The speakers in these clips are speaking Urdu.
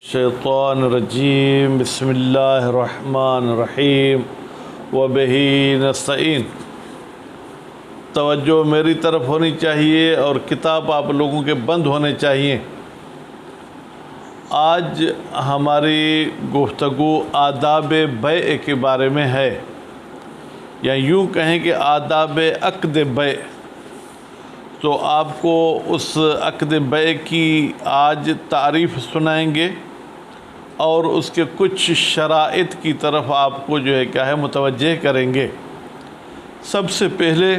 شیطان الرجیم بسم اللہ الرحمن الرحیم وبہ نستعین۔ توجہ میری طرف ہونی چاہیے اور کتاب آپ لوگوں کے بند ہونے چاہیے۔ آج ہماری گفتگو آداب بیع کے بارے میں ہے، یا یوں کہیں کہ آداب عقد بیع۔ تو آپ کو اس عقد بیع کی آج تعریف سنائیں گے اور اس کے کچھ شرائط کی طرف آپ کو متوجہ کریں گے۔ سب سے پہلے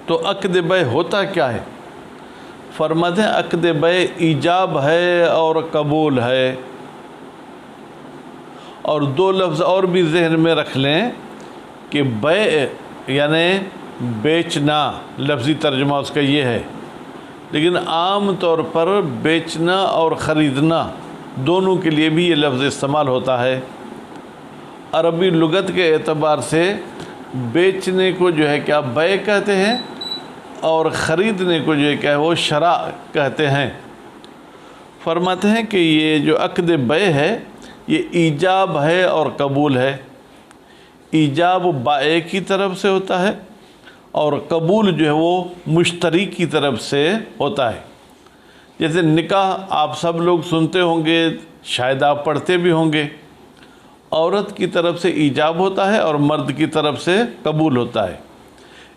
تو عقد بیع ہوتا کیا ہے؟ فرماتے ہیں عقد بیع ایجاب ہے اور قبول ہے، اور دو لفظ اور بھی ذہن میں رکھ لیں کہ بیع یعنی بیچنا، لفظی ترجمہ اس کا یہ ہے، لیکن عام طور پر بیچنا اور خریدنا دونوں کے لیے بھی یہ لفظ استعمال ہوتا ہے۔ عربی لغت کے اعتبار سے بیچنے کو بیع کہتے ہیں، اور خریدنے کو وہ شراء کہتے ہیں۔ فرماتے ہیں کہ یہ جو عقد بیع ہے یہ ایجاب ہے اور قبول ہے۔ ایجاب بائع کی طرف سے ہوتا ہے اور قبول وہ مشتری کی طرف سے ہوتا ہے۔ جیسے نکاح آپ سب لوگ سنتے ہوں گے، شاید آپ پڑھتے بھی ہوں گے، عورت کی طرف سے ایجاب ہوتا ہے اور مرد کی طرف سے قبول ہوتا ہے۔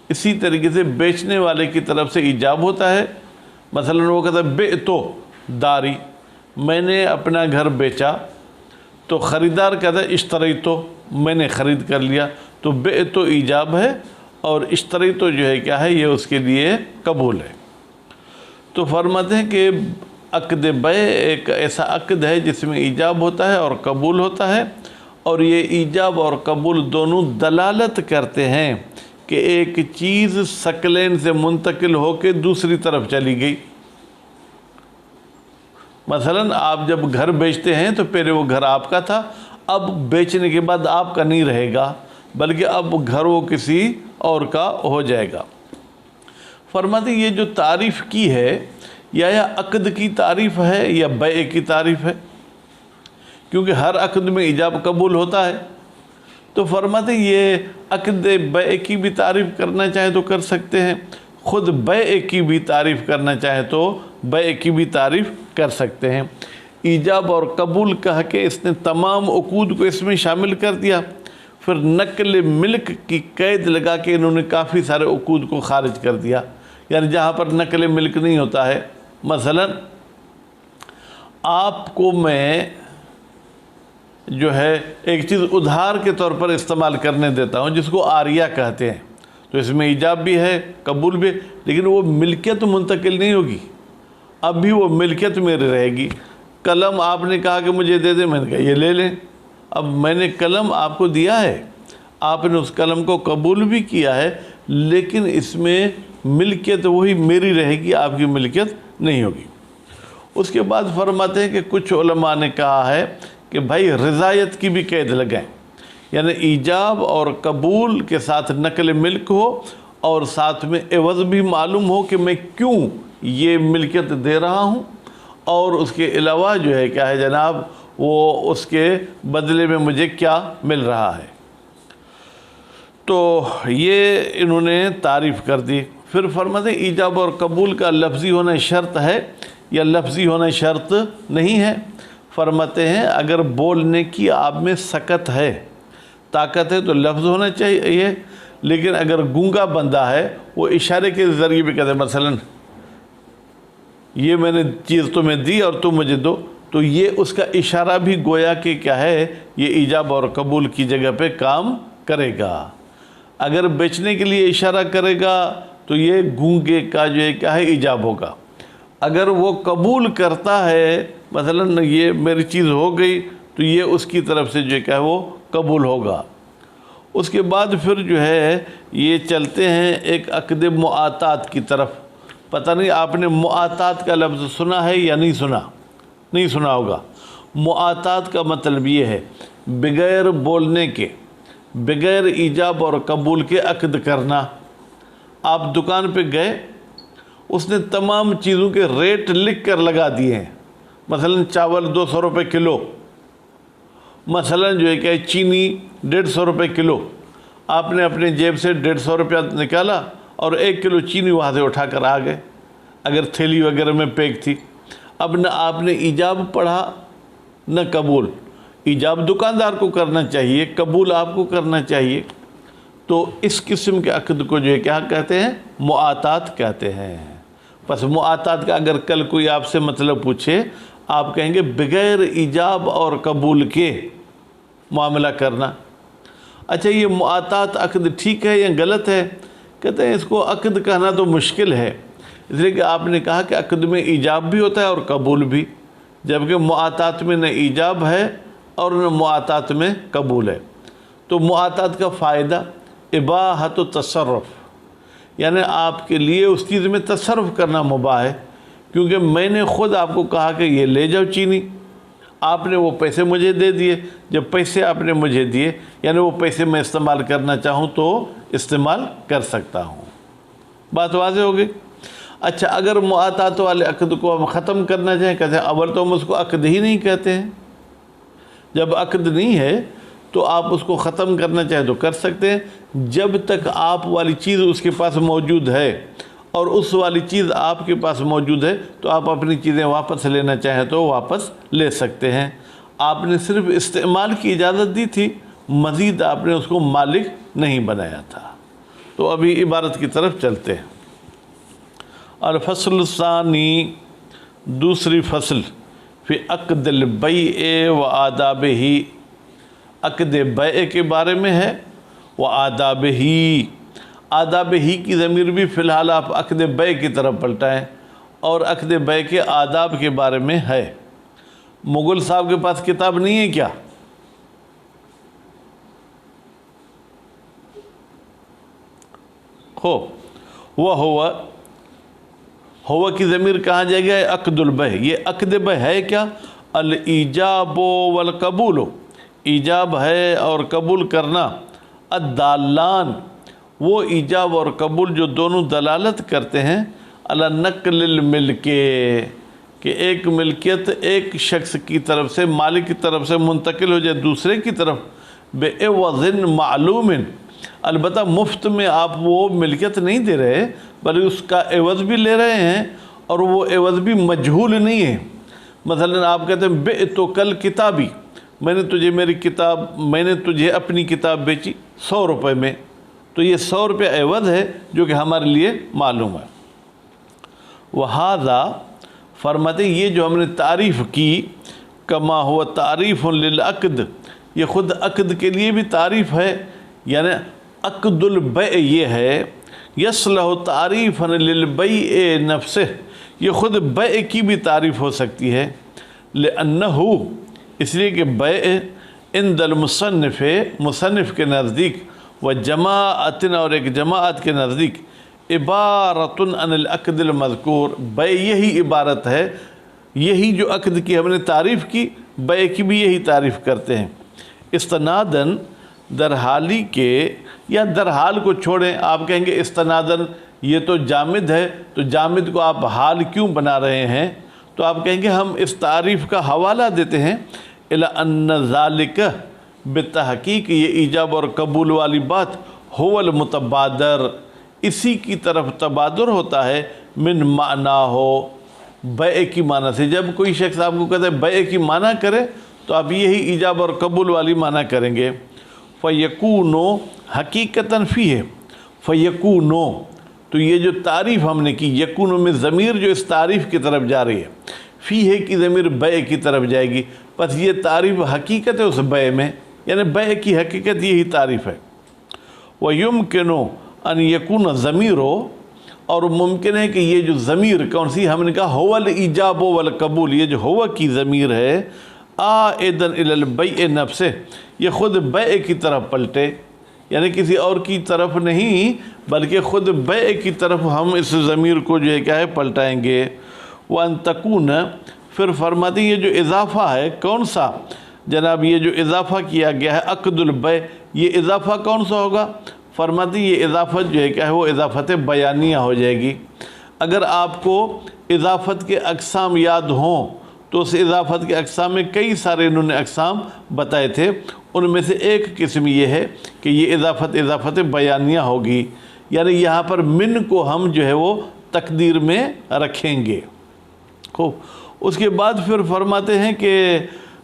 اسی طریقے سے بیچنے والے کی طرف سے ایجاب ہوتا ہے، مثلا وہ کہتا ہے بعتو داری، میں نے اپنا گھر بیچا، تو خریدار کہتا ہے اشتریتو، میں نے خرید کر لیا، تو بعتو ایجاب ہے اور اشتریتو یہ اس کے لیے قبول ہے۔ تو فرماتے ہیں کہ عقد بیع ایک ایسا عقد ہے جس میں ایجاب ہوتا ہے اور قبول ہوتا ہے، اور یہ ایجاب اور قبول دونوں دلالت کرتے ہیں کہ ایک چیز ثقلین سے منتقل ہو کے دوسری طرف چلی گئی۔ مثلا آپ جب گھر بیچتے ہیں تو پہلے وہ گھر آپ کا تھا، اب بیچنے کے بعد آپ کا نہیں رہے گا، بلکہ اب گھر وہ کسی اور کا ہو جائے گا۔ فرماتے ہیں یہ جو تعریف کی ہے یا عقد کی تعریف ہے یا بیع کی تعریف ہے، کیونکہ ہر عقد میں ایجاب قبول ہوتا ہے۔ تو فرماتے ہیں یہ عقد بیع کی بھی تعریف کرنا چاہیں تو کر سکتے ہیں، خود بیع کی بھی تعریف کرنا چاہیں تو بیع کی بھی تعریف کر سکتے ہیں۔ ایجاب اور قبول کہہ کے اس نے تمام عقود کو اس میں شامل کر دیا، پھر نقل ملک کی قید لگا کے انہوں نے کافی سارے عقود کو خارج کر دیا، یعنی جہاں پر نقل ملک نہیں ہوتا ہے۔ مثلا آپ کو میں ایک چیز ادھار کے طور پر استعمال کرنے دیتا ہوں جس کو عاریہ کہتے ہیں، تو اس میں ایجاب بھی ہے قبول بھی، لیکن وہ ملکیت منتقل نہیں ہوگی، اب بھی وہ ملکیت میری رہے گی۔ قلم آپ نے کہا کہ مجھے دے دیں، میں نے کہا یہ لے لیں، اب میں نے قلم آپ کو دیا ہے، آپ نے اس قلم کو قبول بھی کیا ہے، لیکن اس میں ملکیت وہی میری رہے گی، آپ کی ملکیت نہیں ہوگی۔ اس کے بعد فرماتے ہیں کہ کچھ علماء نے کہا ہے کہ بھائی رضایت کی بھی قید لگائیں، یعنی ایجاب اور قبول کے ساتھ نقل ملک ہو اور ساتھ میں عوض بھی معلوم ہو کہ میں کیوں یہ ملکیت دے رہا ہوں، اور اس کے علاوہ جناب وہ اس کے بدلے میں مجھے کیا مل رہا ہے۔ تو یہ انہوں نے تعریف کر دی۔ پھر فرماتے ہیں ایجاب اور قبول کا لفظی ہونا شرط ہے یا لفظی ہونا شرط نہیں ہے؟ فرماتے ہیں اگر بولنے کی آپ میں سکت ہے، طاقت ہے، تو لفظ ہونا چاہیے، لیکن اگر گونگا بندہ ہے وہ اشارے کے ذریعے بھی کہتے ہیں، مثلا یہ میں نے چیز تمہیں دی اور تم مجھے دو، تو یہ اس کا اشارہ بھی گویا کہ یہ ایجاب اور قبول کی جگہ پہ کام کرے گا۔ اگر بیچنے کے لیے اشارہ کرے گا تو یہ گونگے کا ایجاب ہوگا۔ اگر وہ قبول کرتا ہے، مثلا یہ میری چیز ہو گئی، تو یہ اس کی طرف سے وہ قبول ہوگا۔ اس کے بعد پھر یہ چلتے ہیں ایک عقد معاطات کی طرف۔ پتہ نہیں آپ نے معاطات کا لفظ سنا ہے یا نہیں سنا، نہیں سنا ہوگا۔ معاطات کا مطلب یہ ہے بغیر بولنے کے، بغیر ایجاب اور قبول کے عقد کرنا۔ آپ دکان پہ گئے، اس نے تمام چیزوں کے ریٹ لکھ کر لگا دیے ہیں، مثلا چاول 200 روپے کلو، مثلا جو ہے کہ چینی 150 روپے کلو، آپ نے اپنے جیب سے 150 روپیہ نکالا اور 1 کلو چینی وہاں سے اٹھا کر آ گئے، اگر تھیلی وغیرہ میں پیک تھی۔ اب نہ آپ نے ایجاب پڑھا نہ قبول، ایجاب دکاندار کو کرنا چاہیے، قبول آپ کو کرنا چاہیے۔ تو اس قسم کے عقد کو جو ہے کیا کہتے ہیں؟ معاطات کہتے ہیں۔ پس معاطات کا اگر کل کوئی آپ سے مطلب پوچھے، آپ کہیں گے بغیر ایجاب اور قبول کے معاملہ کرنا۔ اچھا یہ معاطات عقد ٹھیک ہے یا غلط ہے؟ کہتے ہیں اس کو عقد کہنا تو مشکل ہے، اس لیے کہ آپ نے کہا کہ عقد میں ایجاب بھی ہوتا ہے اور قبول بھی، جبکہ معاطات میں نہ ایجاب ہے اور نہ معاطات میں قبول ہے۔ تو معاطات کا فائدہ اباحت و تصرف، یعنی آپ کے لیے اس چیز میں تصرف کرنا مباح ہے، کیونکہ میں نے خود آپ کو کہا کہ یہ لے جاؤ چینی، آپ نے وہ پیسے مجھے دے دیے، جب پیسے آپ نے مجھے دیے یعنی وہ پیسے میں استعمال کرنا چاہوں تو استعمال کر سکتا ہوں۔ بات واضح ہو گئی؟ اچھا اگر معاطات والے عقد کو ہم ختم کرنا چاہیں، کہتے ہیں اول تو ہم اس کو عقد ہی نہیں کہتے ہیں، جب عقد نہیں ہے تو آپ اس کو ختم کرنا چاہیں تو کر سکتے ہیں، جب تک آپ والی چیز اس کے پاس موجود ہے اور اس والی چیز آپ کے پاس موجود ہے تو آپ اپنی چیزیں واپس لینا چاہیں تو واپس لے سکتے ہیں۔ آپ نے صرف استعمال کی اجازت دی تھی، مزید آپ نے اس کو مالک نہیں بنایا تھا۔ تو ابھی عبارت کی طرف چلتے ہیں۔ الفصل الثانی، دوسری فصل، فی عقد البیع و آدابہ، عقد بیع کے بارے میں ہے، و آدابہ، آداب ہی کی ضمیر بھی فی الحال آپ عقد بیع کی طرف پلٹائیں، اور عقد بیع کے آداب کے بارے میں ہے۔ مغل صاحب کے پاس کتاب نہیں ہے کیا؟ ہوا کی ضمیر کہاں جائے گا؟ عقد البیع، یہ عقد بیع ہے کیا؟ الایجاب والقبول، ایجاب ہے اور قبول کرنا، الدالان، وہ ایجاب اور قبول جو دونوں دلالت کرتے ہیں، علی نقل الملک، کہ ایک ملکیت ایک شخص کی طرف سے، مالک کی طرف سے منتقل ہو جائے دوسرے کی طرف، بعوض معلوم، البتہ مفت میں آپ وہ ملکیت نہیں دے رہے بلکہ اس کا عوض بھی لے رہے ہیں، اور وہ عوض بھی مجہول نہیں ہے۔ مثلا آپ کہتے ہیں بعتک الکتابی، میں نے تجھے اپنی کتاب بیچی 100 روپے میں، تو یہ 100 روپے عوض ہے جو کہ ہمارے لیے معلوم ہے۔ وہذا، فرماتے ہیں یہ جو ہم نے تعریف کی، کما ہوا تعریف للعقد، یہ خود عقد کے لیے بھی تعریف ہے، یعنی عقد البیع یہ ہے، یصلح تعریفا للبیع نفسہ، یہ خود بیع کی بھی تعریف ہو سکتی ہے، لأنہ، اس لیے کہ بیع عند المصنف، مصنف کے نزدیک، و جماعت، اور ایک جماعت کے نزدیک، عبارت عن العقد المذکور، بیع یہی عبارت ہے، یہی جو عقد کی ہم نے تعریف کی، بیع کی بھی یہی تعریف کرتے ہیں۔ استنادن، درحالی کے، یا درحال کو چھوڑیں، آپ کہیں گے استنادن یہ تو جامد ہے، تو جامد کو آپ حال کیوں بنا رہے ہیں؟ تو آپ کہیں گے ہم اس تعریف کا حوالہ دیتے ہیں، الی ان ذالک، بتحقیق یہ ایجاب اور قبول والی بات، هو المتبادر، اسی کی طرف تبادر ہوتا ہے، من معنی ہو، بیع کی معنی سے۔ جب کوئی شخص آپ کو کہتا ہے بیع کی معنی کرے تو آپ یہی ایجاب اور قبول والی معنی کریں گے۔ فَيَكُونُ حقیقتاً فیہ، فَيَكُونُ، تو یہ جو تعریف ہم نے کی، یکون میں ضمیر جو اس تعریف کی طرف جا رہی ہے، فیہ کی ضمیر بیع کی طرف جائے گی، بس یہ تعریف حقیقت ہے اس بیع میں، یعنی بیع کی حقیقت یہی تعریف ہے۔ وَيُمْكِنُ أَنْ يَكُونَ ضَمِيرُ، اور ممکن ہے کہ یہ جو ضمیر کون سی ہم نے کہا، هو الایجاب والقبول، یہ جو ہوا کی ضمیر ہے، عائداً الی البیع نفسہ، یہ خود بیع کی طرف پلٹے، یعنی کسی اور کی طرف نہیں بلکہ خود بیع کی طرف ہم اس ضمیر کو جو ہے کیا ہے پلٹائیں گے۔ وَأَن تَكُونَ، پھر فرماتے ہیں یہ جو اضافہ ہے کون سا جناب، یہ جو اضافہ کیا گیا ہے عقد البیع، یہ اضافہ کون سا ہوگا؟ فرماتے ہیں یہ اضافت جو ہے کیا ہے وہ اضافت بیانیہ ہو جائے گی۔ اگر آپ کو اضافت کے اقسام یاد ہوں تو اس اضافت کے اقسام میں کئی سارے انہوں نے اقسام بتائے تھے، ان میں سے ایک قسم یہ ہے کہ یہ اضافت بیانیہ ہوگی، یعنی یہاں پر من کو ہم جو ہے وہ تقدیر میں رکھیں گے۔ خوب، اس کے بعد پھر فرماتے ہیں کہ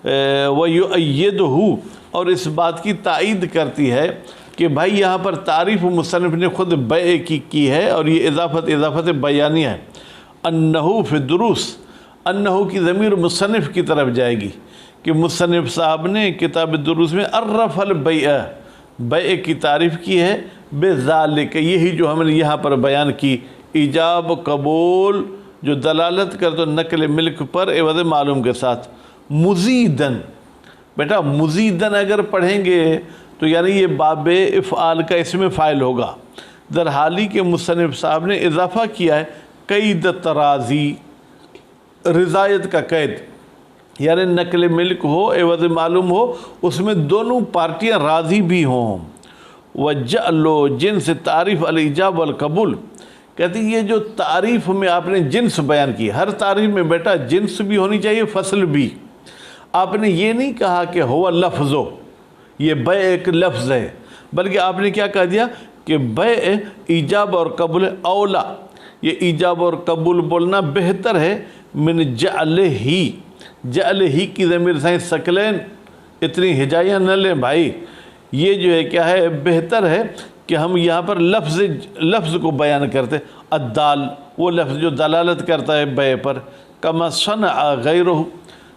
وَيُؤَيِّدُهُ، اور اس بات کی تائید کرتی ہے کہ بھائی یہاں پر تعریف مصنف نے خود بیع کی ہے، اور یہ اضافت بیانیہ ہے۔ انہو فی الدروس، انہو کی ضمیر مصنف کی طرف جائے گی کہ مصنف صاحب نے کتاب الدروس میں عرف البیع، بیع کی تعریف کی ہے، بذالک، یہی جو ہم نے یہاں پر بیان کی، ایجاب قبول جو دلالت کر تو نقل ملک پر عوض معلوم کے ساتھ، مزیدن، بیٹا مزیدن اگر پڑھیں گے تو یعنی یہ باب افعال کا اس میں فاعل ہوگا، در حالی کے مصنف صاحب نے اضافہ کیا ہے قید ترازی، رضایت کا قید، یعنی نقل ملک ہو عوض معلوم ہو، اس میں دونوں پارٹیاں راضی بھی ہوں۔ وَجَعْلُ جنس تعریف الایجاب والقبول، کہتی یہ جو تعریف میں آپ نے جنس بیان کی، ہر تعریف میں بیٹا جنس بھی ہونی چاہیے، فصل بھی۔ آپ نے یہ نہیں کہا کہ ہوا لفظ ہو، یہ بیع ایک لفظ ہے، بلکہ آپ نے کیا کہہ دیا کہ بیع ایجاب اور قبول اولا، یہ ایجاب اور قبول بولنا بہتر ہے، من جعل ہی کی ضمیر سائن سکلین، اتنی ہجائیاں نہ لیں بھائی، یہ جو ہے کیا ہے، بہتر ہے کہ ہم یہاں پر لفظ کو بیان کرتے، الدال، وہ لفظ جو دلالت کرتا ہے بیع پر، کما صنع غیرہ،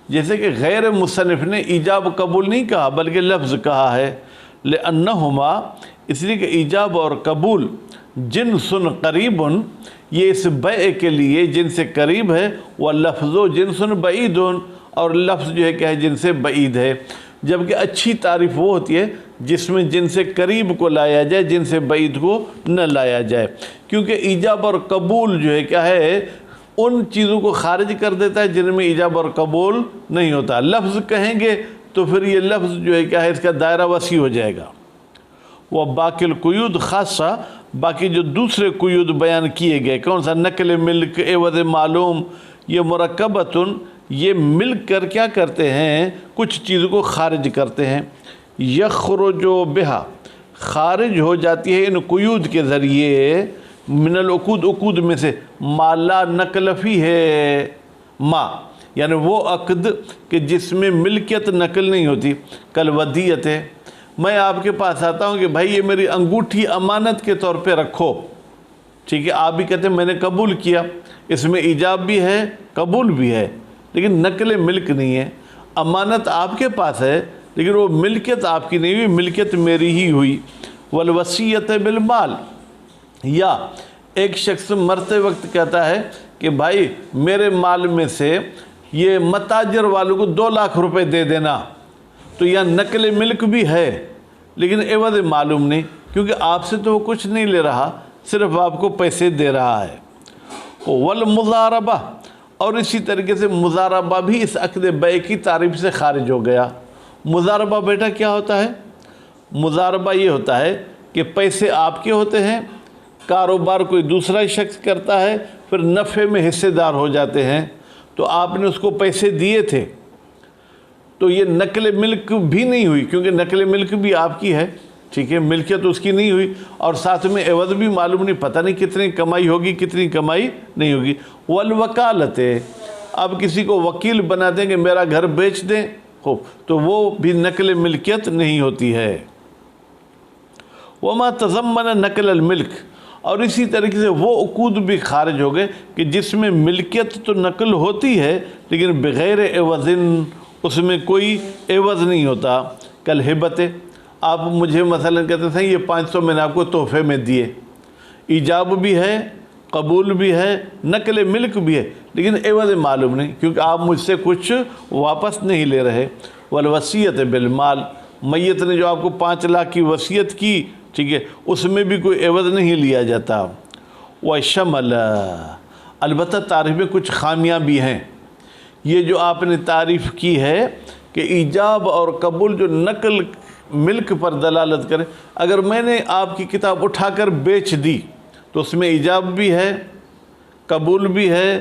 جیسے کہ غیر مصنف نے ایجاب قبول نہیں کہا بلکہ لفظ کہا ہے، لأنہما، اس لیے کہ ایجاب اور قبول جنس قریب، یہ اس بیع کے لیے جن سے قریب ہے، واللفظ جنس بعید، اور لفظ جو ہے کیا ہے جن سے بعید ہے، جبکہ اچھی تعریف وہ ہوتی ہے جس میں جن سے قریب کو لایا جائے، جن سے بعید کو نہ لایا جائے، کیونکہ ایجاب اور قبول جو ہے کیا ہے ان چیزوں کو خارج کر دیتا ہے جن میں ایجاب اور قبول نہیں ہوتا۔ لفظ کہیں گے تو پھر یہ لفظ جو ہے کیا ہے اس کا دائرہ وسیع ہو جائے گا۔ وہ باقی القیود خاصہ، باقی جو دوسرے قیود بیان کیے گئے، کون سا، نقل ملک عوض معلوم، یہ مرکبتن، یہ مل کر کیا کرتے ہیں، کچھ چیزوں کو خارج کرتے ہیں، یخرج بہا، خارج ہو جاتی ہے ان قیود کے ذریعے، من العقود، عقود میں سے، ما لا نقل فی ہے، ما یعنی وہ عقد کہ جس میں ملکیت نقل نہیں ہوتی، کل ودیت ہے، میں آپ کے پاس آتا ہوں کہ بھائی یہ میری انگوٹھی امانت کے طور پہ رکھو، ٹھیک ہے، آپ بھی کہتے ہیں میں نے قبول کیا، اس میں ایجاب بھی ہے قبول بھی ہے، لیکن نقل ملک نہیں ہے، امانت آپ کے پاس ہے لیکن وہ ملکیت آپ کی نہیں ہوئی، ملکیت میری ہی ہوئی۔ والوصیت بالمال، یا ایک شخص مرتے وقت کہتا ہے کہ بھائی میرے مال میں سے یہ متاجر والوں کو 2 لاکھ روپے دے دینا، تو یہاں نقل ملک بھی ہے لیکن عوض معلوم نہیں، کیونکہ آپ سے تو وہ کچھ نہیں لے رہا، صرف آپ کو پیسے دے رہا ہے۔ والمضاربہ، اور اسی طریقے سے مضاربہ بھی اس عقد بیع کی تعریف سے خارج ہو گیا۔ مضاربہ بیٹا کیا ہوتا ہے؟ مضاربہ یہ ہوتا ہے کہ پیسے آپ کے ہوتے ہیں، کاروبار کوئی دوسرا شخص کرتا ہے، پھر نفع میں حصے دار ہو جاتے ہیں، تو آپ نے اس کو پیسے دیے تھے، تو یہ نقل ملک بھی نہیں ہوئی، کیونکہ نقل ملک بھی آپ کی ہے، ٹھیک ہے، ملکیت اس کی نہیں ہوئی، اور ساتھ میں عوض بھی معلوم نہیں، پتہ نہیں کتنی کمائی ہوگی کتنی کمائی نہیں ہوگی۔ والوکالت، اب کسی کو وکیل بنا دیں کہ میرا گھر بیچ دیں، خوب، تو وہ بھی نقل ملکیت نہیں ہوتی ہے۔ وما تضمن نقل الملک، اور اسی طریقے سے وہ عقود بھی خارج ہو گئے کہ جس میں ملکیت تو نقل ہوتی ہے لیکن بغیر عوض، اس میں کوئی عوض نہیں ہوتا۔ کل ہبت، آپ مجھے مثلا کہتے تھے یہ 500 میں نے آپ کو تحفے میں دیے، ایجاب بھی ہے قبول بھی ہے نقل ملک بھی ہے لیکن عوض معلوم نہیں، کیونکہ آپ مجھ سے کچھ واپس نہیں لے رہے۔ والوصیت بالمال، میت نے جو آپ کو 5 لاکھ کی وصیت کی، ٹھیک ہے، اس میں بھی کوئی عوض نہیں لیا جاتا۔ وشمل، البتہ تعریف میں کچھ خامیاں بھی ہیں، یہ جو آپ نے تعریف کی ہے کہ ایجاب اور قبول جو نقل ملک پر دلالت کرے، اگر میں نے آپ کی کتاب اٹھا کر بیچ دی تو اس میں ایجاب بھی ہے قبول بھی ہے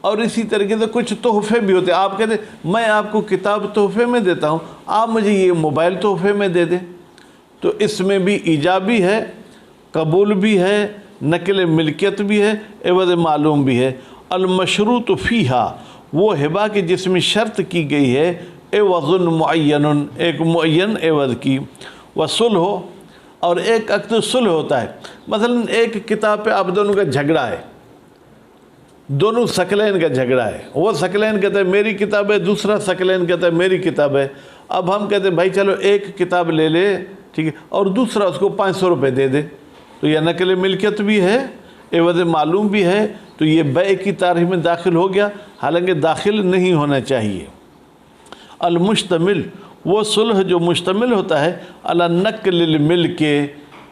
اور اسی طریقے سے کچھ تحفے بھی ہوتے ہیں. آپ کہتے ہیں میں آپ کو کتاب تحفے میں دیتا ہوں, آپ مجھے یہ موبائل تحفے میں دے دیں, تو اس میں بھی ایجابی ہے, قبول بھی ہے, نقل ملکیت بھی ہے, عوض معلوم بھی ہے. المشروط فیہا وہ ہبہ کہ جس میں شرط کی گئی ہے عوض معین, ایک معین عوض کی, وصلح اور ایک عقد صلح ہوتا ہے. مثلا ایک کتاب پہ آپ دونوں کا جھگڑا ہے, دونوں ثقلین کا جھگڑا ہے, وہ ثقلین کہتا ہے میری کتاب ہے, دوسرا ثقلین کہتا ہے میری کتاب ہے. اب ہم کہتے ہیں بھائی چلو ایک کتاب لے لے, ٹھیک ہے, اور دوسرا اس کو 500 روپے دے دے, تو یہ نقل ملکیت بھی ہے, عوض معلوم بھی ہے, تو یہ بیع کی تعریف میں داخل ہو گیا, حالانکہ داخل نہیں ہونا چاہیے. المشتمل وہ صلح جو مشتمل ہوتا ہے علی نقل الملک,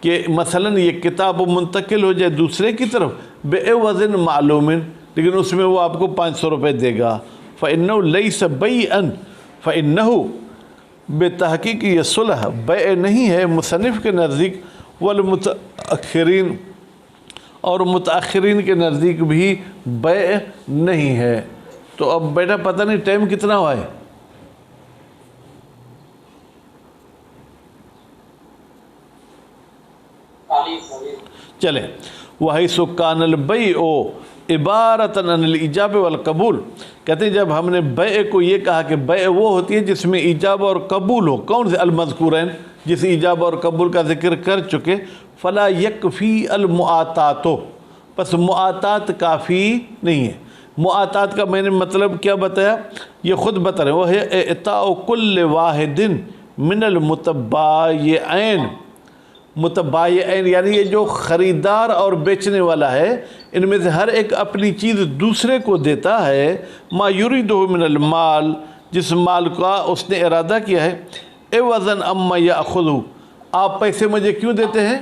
کہ مثلا یہ کتاب منتقل ہو جائے دوسرے کی طرف بعوض معلوم, لیکن اس میں وہ آپ کو 500 روپے دے گا. فإنه ليس بيعا, فإنه بتحقیق یہ صلح بیع نہیں ہے مصنف کے نزدیک, والمتأخرین اور متأخرین کے نزدیک بھی بیع نہیں ہے. تو اب بیٹا پتہ نہیں ٹائم کتنا ہوا ہے؟ چلیں. وَحَيْثُ كَانَ الْبَيْعُ عِبَارَةً عَنِ الْإِجَابِ وَالْقَبُولِ, کہتے ہیں جب ہم نے بیع کو یہ کہا کہ بیع وہ ہوتی ہے جس میں ایجاب اور قبول ہو, کون سے المذکورین, جس ایجاب اور قبول کا ذکر کر چکے, فلا یکفی المعاطات, پس معاطات کافی نہیں ہے. معاطات کا میں نے مطلب کیا بتایا, یہ خود بتا رہے ہیں, وہ ہے اعطاء کل واحد من المتبایعین, متبایعین یعنی یہ جو خریدار اور بیچنے والا ہے ان میں سے ہر ایک اپنی چیز دوسرے کو دیتا ہے, ما یریدہ من المال, جس مال کا اس نے ارادہ کیا ہے, عوضاً اما یاخذ, آپ پیسے مجھے کیوں دیتے ہیں,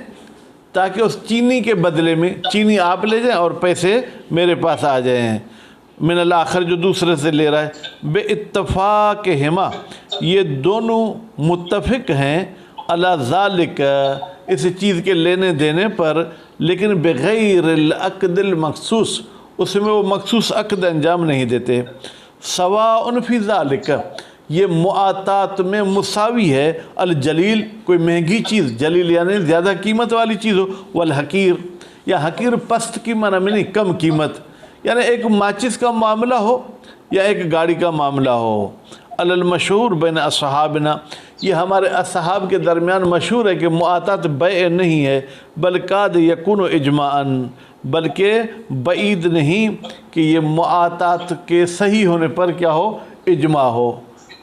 تاکہ اس چینی کے بدلے میں چینی آپ لے جائیں اور پیسے میرے پاس آ جائیں, من الآخر جو دوسرے سے لے رہا ہے, بے اتفاقہما, یہ دونوں متفق ہیں, علی ذالک, اس چیز کے لینے دینے پر, لیکن بغیر العقد المخصوص, اس میں وہ مخصوص عقد انجام نہیں دیتے. سواء فی ذالک, یہ معاطات میں مساوی ہے, الجلیل کوئی مہنگی چیز, جلیل یعنی زیادہ قیمت والی چیز ہو, والحقیر, یا حقیر پست کی معنی میں نہیں, کم قیمت, یعنی ایک ماچس کا معاملہ ہو یا ایک گاڑی کا معاملہ ہو. المشہور بین اصحابنا, یہ ہمارے اصحاب کے درمیان مشہور ہے کہ معاطات بیع نہیں ہے, بل قاد یکون اجماعاً, بلکہ بعید نہیں کہ یہ معاطات کے صحیح ہونے پر کیا ہو, اجماع ہو.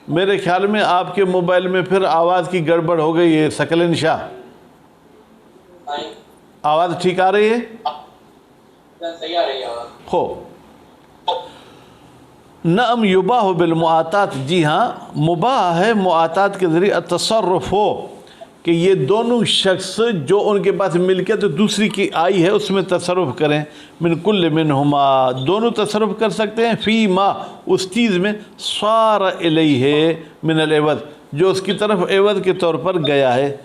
میرے خیال میں آپ کے موبائل میں پھر آواز کی گڑبڑ ہو گئی ہے ثقلین شاہ, آواز ٹھیک آ رہی ہے؟ صحیح آ رہی ہے آواز. ہو نعم یباح بالمعاطات, جی ہاں مباح ہے معاطات کے ذریعے التصرف ہو, کہ یہ دونوں شخص جو ان کے پاس ملکیت دوسری کی آئی ہے اس میں تصرف کریں, من کل منہما, دونوں تصرف کر سکتے ہیں, فی ما, اس چیز میں, صار الیہ من العوض, جو اس کی طرف عوض کے طور پر گیا ہے,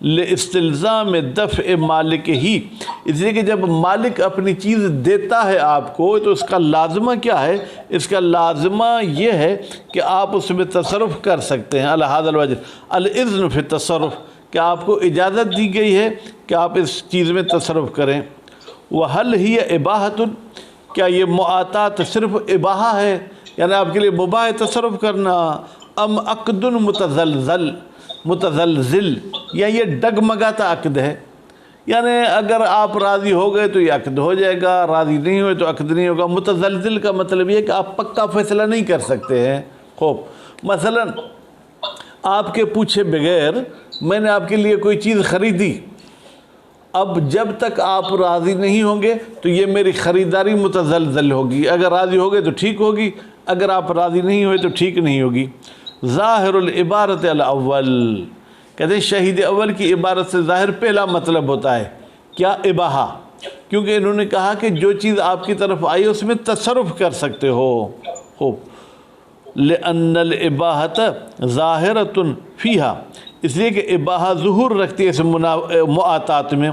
لاستلزام دفع مالک ہی, اس لیے کہ جب مالک اپنی چیز دیتا ہے آپ کو تو اس کا لازمہ کیا ہے, اس کا لازمہ یہ ہے کہ آپ اس میں تصرف کر سکتے ہیں. علی ھذا الوجہ الاذن فی التصرف, کہ آپ کو اجازت دی گئی ہے کہ آپ اس چیز میں تصرف کریں. وحل ہی اباحۃ, کیا یہ معاطات صرف اباحہ ہے, یعنی آپ کے لیے مباح تصرف کرنا, ام عقد متزلزل, یا یہ ڈگمگاتا عقد ہے, یعنی اگر آپ راضی ہو گئے تو یہ عقد ہو جائے گا, راضی نہیں ہوئے تو عقد نہیں ہوگا. متزلزل کا مطلب یہ ہے کہ آپ پکا فیصلہ نہیں کر سکتے ہیں. خوب, مثلا آپ کے پوچھے بغیر میں نے آپ کے لیے کوئی چیز خریدی, اب جب تک آپ راضی نہیں ہوں گے تو یہ میری خریداری متزلزل ہوگی, اگر راضی ہو گئے تو ٹھیک ہوگی, اگر آپ راضی نہیں ہوئے تو ٹھیک نہیں ہوگی. ظاہر العبارت الاول, کہتے ہیں شہید اول کی عبارت سے ظاہر پہلا مطلب ہوتا ہے کیا, اباحہ, کیونکہ انہوں نے کہا کہ جو چیز آپ کی طرف آئی اس میں تصرف کر سکتے ہو. خوب, لأن الاباحۃ ظاہرۃ فیہا, اس لیے کہ اباحہ ظہور رکھتی ہے اس معاطات میں.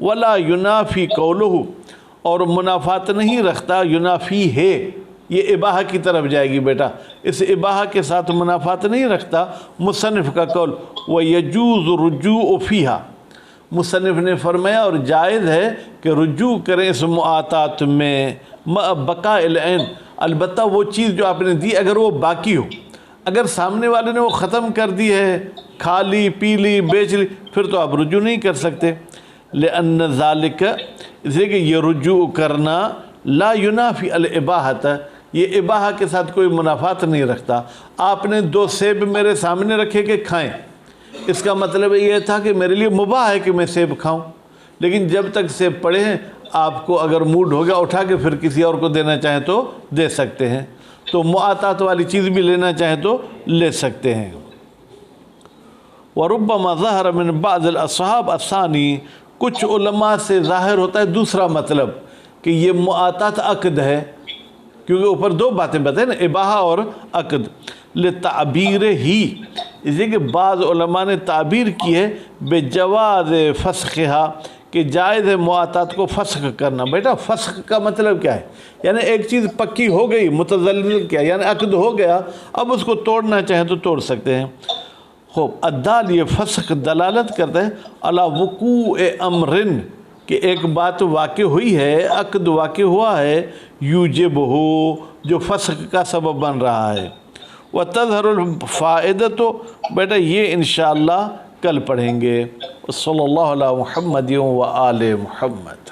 ولا ینافی قولہ, اور منافات نہیں رکھتا ینافی ہے, یہ اباحہ کی طرف جائے گی بیٹا، اس اباحہ کے ساتھ منافات نہیں رکھتا۔ مصنف کا قول وَيَجُوزُ الرُّجُوعُ فِيهَا، مصنف نے فرمایا اور جائز ہے کہ رجوع کریں اس معاطات میں، بقاء العین، البتہ وہ چیز جو آپ نے دی اگر وہ باقی ہو، اگر سامنے والے نے وہ ختم کر دی ہے، کھا لی، پی لی، بیچ لی، پھر تو آپ رجوع نہیں کر سکتے۔ لِأَنَّ ذَلِكَ، اس لیے کہ یہ رجوع کرنا لا ینافی الاباحۃ، یہ اباحہ کے ساتھ کوئی منافات نہیں رکھتا۔ آپ نے 2 سیب میرے سامنے رکھے کہ کھائیں، اس کا مطلب یہ تھا کہ میرے لیے مباح ہے کہ میں سیب کھاؤں، لیکن جب تک سیب پڑے ہیں آپ کو اگر موڈ ہو گیا اٹھا کے پھر کسی اور کو دینا چاہیں تو دے سکتے ہیں، تو معاطات والی چیز بھی لینا چاہیں تو لے سکتے ہیں۔ وَرُبَّمَا ظَهَرَ مِنْ بَعْضِ الْأَصْحَابِ الثَّانِي، کچھ علماء سے ظاہر ہوتا ہے دوسرا مطلب کہ یہ معاطات عقد ہے، کیونکہ اوپر 2 باتیں بتائیں نا، اباحہ اور عقد، لِتَعْبِيرِ ہی، اس لیے کہ بعض علماء نے تعبیر کی ہے بجواز فسخها، کہ جائز ہے معاطات کو فسخ کرنا۔ بیٹا فسخ کا مطلب کیا ہے؟ یعنی ایک چیز پکی ہو گئی، متزلزل کیا یعنی عقد ہو گیا، اب اس کو توڑنا چاہیں تو توڑ سکتے ہیں۔ خوب، الدال، یہ فسخ دلالت کرتا ہے علی وقوع امرن، کہ ایک بات واقع ہوئی ہے، عقد واقع ہوا ہے، یوجب ہو، جو فسخ کا سبب بن رہا ہے۔ وَتَظْهَرُ الْفَائِدَةُ، بیٹا یہ انشاءاللہ کل پڑھیں گے۔ صلی اللہ علیہ محمد و آل محمد۔